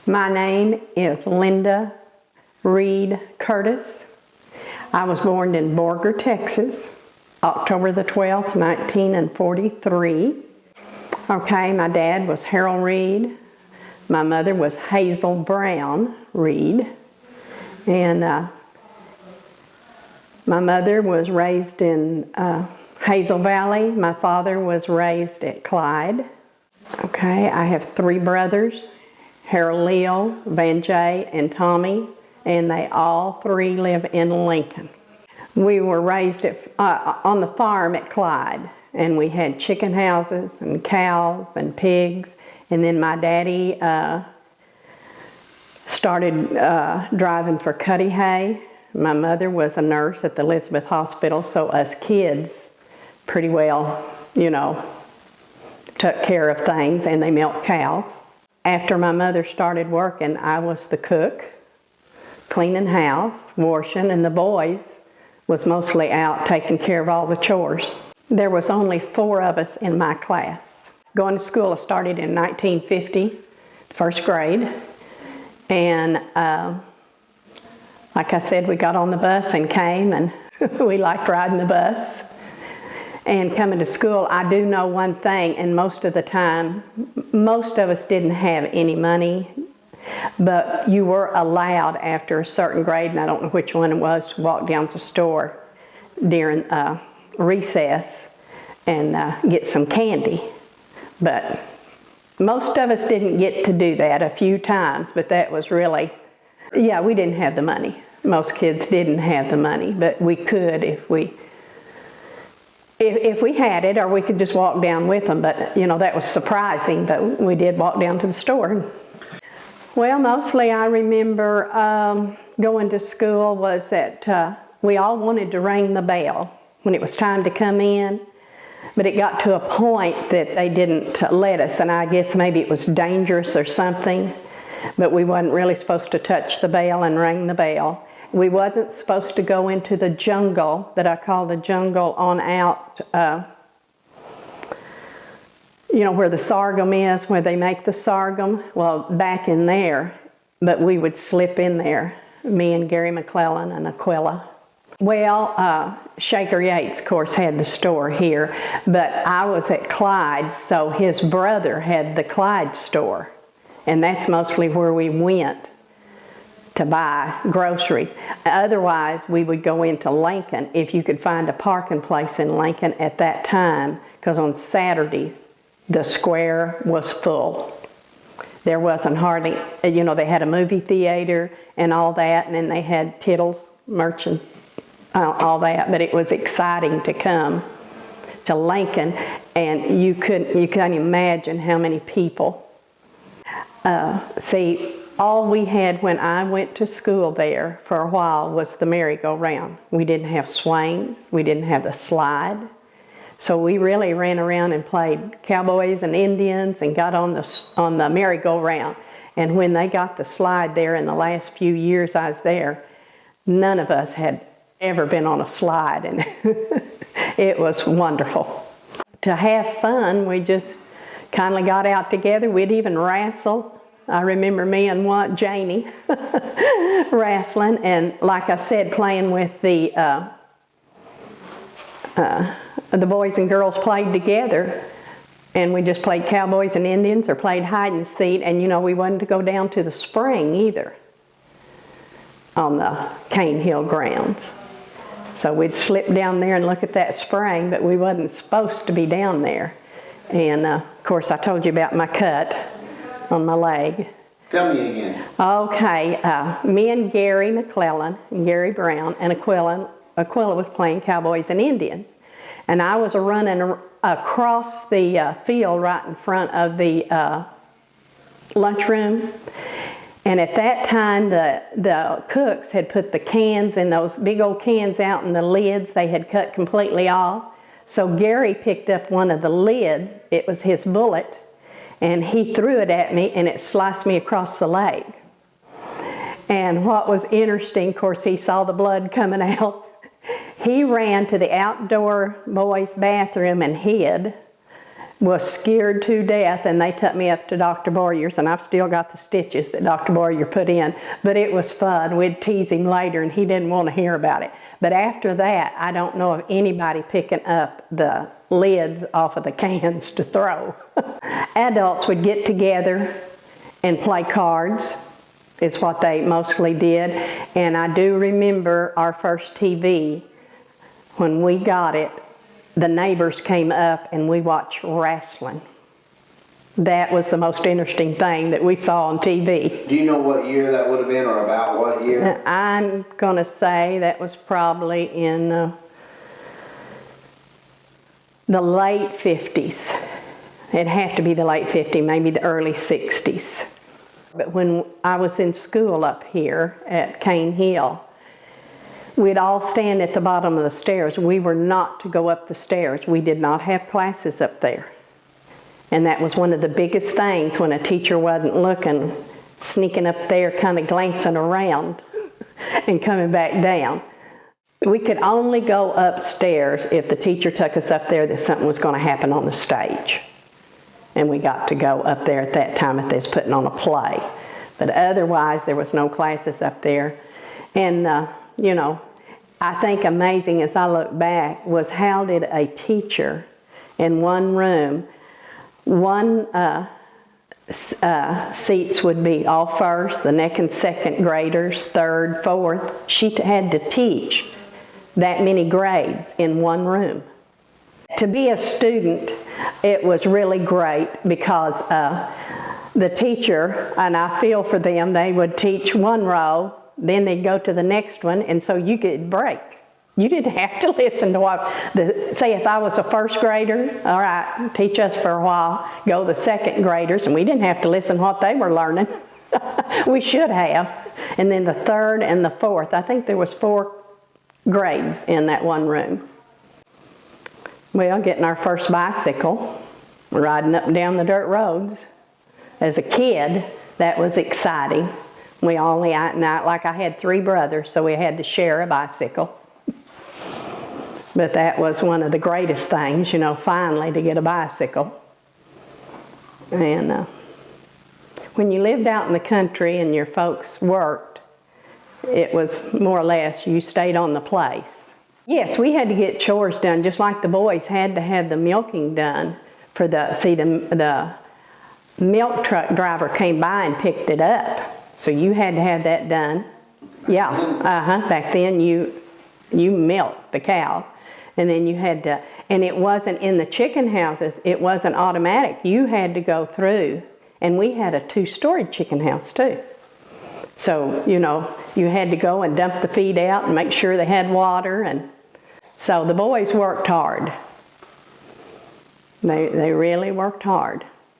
My name is Linda Reed Curtis. I was born in Borger, Texas, October the 12th, 1943. Okay, my dad was Harold Reed. My mother was Hazel Brown Reed. And my mother was raised in Hazel Valley. My father was raised at Clyde. Okay, I have 3 brothers, Harold Leo, Van Jay, and Tommy, and they all 3 live in Lincoln. We were raised on the farm at Clyde, and we had chicken houses and cows and pigs, and then my daddy started driving for Cuddy Hay. My mother was a nurse at the Elizabeth Hospital, so us kids pretty well, took care of things, and they milked cows. After my mother started working, I was the cook, cleaning house, washing, and the boys was mostly out taking care of all the chores. There was only 4 of us in my class. Going to school, I started in 1950, first grade, and like I said, we got on the bus and came, and we liked riding the bus. And coming to school, I do know one thing, and most of the time, most of us didn't have any money, but you were allowed after a certain grade, and I don't know which one it was, to walk down to the store during recess and get some candy. But most of us didn't get to do that a few times, but that was really, yeah, we didn't have the money. Most kids didn't have the money, but we could if we had it, or we could just walk down with them. But, that was surprising, but we did walk down to the store. Well, mostly I remember going to school was that we all wanted to ring the bell when it was time to come in, but it got to a point that they didn't let us, and I guess maybe it was dangerous or something, but we wasn't really supposed to touch the bell and ring the bell. We wasn't supposed to go into the jungle that I call the jungle on out, where the sorghum is, where they make the sorghum. Well, back in there, but we would slip in there, me and Gary McClellan and Aquila. Well, Shaker Yates, of course, had the store here, but I was at Clyde, so his brother had the Clyde store, and that's mostly where we went to buy groceries. Otherwise, we would go into Lincoln if you could find a parking place in Lincoln at that time, because on Saturdays, the square was full. There wasn't hardly, they had a movie theater and all that, and then they had Tittles, merchant, all that, but it was exciting to come to Lincoln, and you couldn't imagine how many people. See, all we had when I went to school there for a while was the merry-go-round. We didn't have swings, we didn't have the slide. So we really ran around and played cowboys and Indians and got on the merry-go-round. And when they got the slide there in the last few years I was there, none of us had ever been on a slide, and it was wrestling. To have fun, we just kind of got out together. We'd even wrestle. I remember me and Janie wrestling, and like I said, playing with the boys and girls played together, and we just played cowboys and Indians or played hide and seek, and we wasn't to go down to the spring either on the Cane Hill grounds. So we'd slip down there and look at that spring, but we wasn't supposed to be down there. And of course, I told you about my cut on my leg. Tell me again. Okay, me and Gary McClellan and Gary Brown and Aquila was playing cowboys and Indians. And I was running across the field right in front of the lunchroom. And at that time, the cooks had put the cans in those big old cans out, and the lids they had cut completely off. So Gary picked up one of the lids, it was his bullet, and he threw it at me, and it sliced me across the leg. And what was interesting, of course, he saw the blood coming out. He ran to the outdoor boys' bathroom and hid. was scared to death, and they took me up to Dr. Boyer's, and I've still got the stitches that Dr. Boyer put in, but it was fun. We'd tease him later, and he didn't want to hear about it. But after that, I don't know of anybody picking up the lids off of the cans to throw. Adults would get together and play cards, is what they mostly did. And I do remember our first TV, when we got it, the neighbors came up and we watched wrestling. That was the most interesting thing that we saw on TV. Do you know what year that would have been, or about what year? I'm going to say that was probably in the late 50s. It'd have to be the late 50s, maybe the early 60s. But when I was in school up here at Cane Hill, we'd all stand at the bottom of the stairs. We were not to go up the stairs. We did not have classes up there. And that was one of the biggest things when a teacher wasn't looking, sneaking up there, kind of glancing around and coming back down. We could only go upstairs if the teacher took us up there that something was going to happen on the stage. And we got to go up there at that time if they was putting on a play. But otherwise, there was no classes up there. And, you know, I think amazing as I look back was how did a teacher in one room, seats would be all first, the next and second graders, third, fourth. She had to teach that many grades in one room. To be a student, it was really great because the teacher, and I feel for them, they would teach one row, then they'd go to the next one, and so you could break. You didn't have to listen to what, say if I was a first grader, all right, teach us for a while, go the second graders, and we didn't have to listen to what they were learning. We should have. And then the third and the fourth, I think there was 4 grades in that one room. Well, getting our first bicycle, riding up and down the dirt roads. As a kid, that was exciting. We only, like I had 3 brothers, so we had to share a bicycle. But that was one of the greatest things, you know, finally to get a bicycle. And when you lived out in the country and your folks worked, it was more or less you stayed on the place. Yes, we had to get chores done, just like the boys had to have the milking done. For the milk truck driver came by and picked it up, so you had to have that done. Yeah, back then you milked the cow, and then you had to, and it wasn't in the chicken houses, it wasn't automatic. You had to go through, and we had a 2-story chicken house too. So, you know, you had to go and dump the feed out and make sure they had water, and so the boys worked hard. They really worked hard.